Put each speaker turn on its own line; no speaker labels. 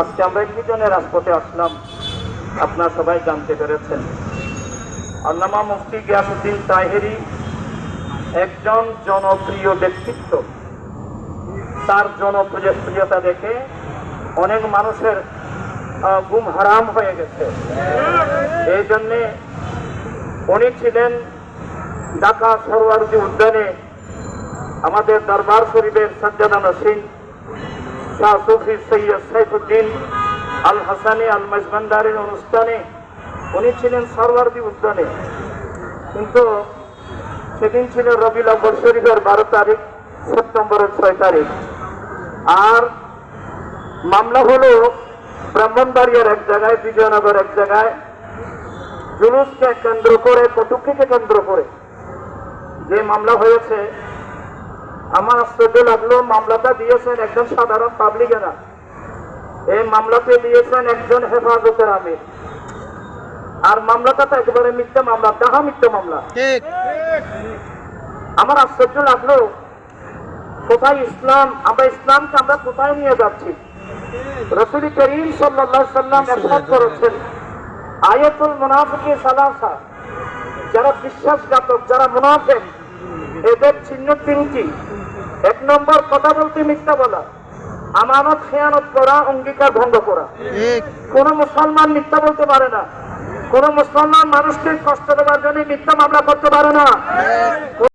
আজকে আমরা কি জন্য রাজপথে আসলাম আপনারা সবাই জানতে পেরেছেন। আল্লামা মুফতি গিয়াসউদ্দিন তাহেরি একজন জনপ্রিয় ব্যক্তিত্ব। তার জনপ্রিয়তা দেখে অনেক মানুষের ঘুম হারাম হয়ে গেছে। এই জন্যে উনি ছিলেন ঢাকা সরোয়ারদী উদ্যানে আমাদের দরবার শরীফের সাজ্জাদা নশীন শাহ সুফি সৈয়দ সাইফুদ্দিন আল হাসানি আল মাজবান্দারের অনুষ্ঠানে উনি ছিলেন সরোয়ারদী উদ্যানে। কিন্তু সেদিন ছিল রবিউল আউয়াল শরীফের 12 তারিখ, সেপ্টেম্বরের 6 তারিখ। আর মামলা হলো ব্রাহ্মণবাড়িয়ার এক জায়গায়, বিজয়নগর এক জায়গায়, জুলুসকে কেন্দ্র করে, কটুক্তিকে কেন্দ্র করে যে মামলা হয়েছে। আমার আশ্চর্য লাগলো, মামলাটা দিয়েছেন একজন সাধারণ পাবলিকেরা, এই মামলাতে দিয়েছেন একজন হেফাজতের আমির। আর মামলাটা তো একেবারে মিথ্যা মামলা, ডাহা মিথ্যা মামলা। আমার আশ্চর্য লাগলো, কোথায় ইসলাম? আমরা ইসলামকে আমরা কোথায় নিয়ে যাচ্ছি? রাসূল করিম সাল্লাল্লাহু আলাইহি সাল্লাম ইরশাদ করেছেন, আয়াতুল মুনাফিকি সালাসা, যারা বিশ্বাসঘাতক, যারা মুনাফিক, এদের চিহ্ন তিনটি। 1 নম্বর, কথা বলতে মিথ্যা বলা, আমানত খেয়ানত করা, অঙ্গীকার ভঙ্গ করা। কোন মুসলমান মিথ্যা বলতে পারে না, কোন মুসলমান মানুষকে কষ্ট দেওয়ার জন্য মিথ্যা মামলা করতে পারে না।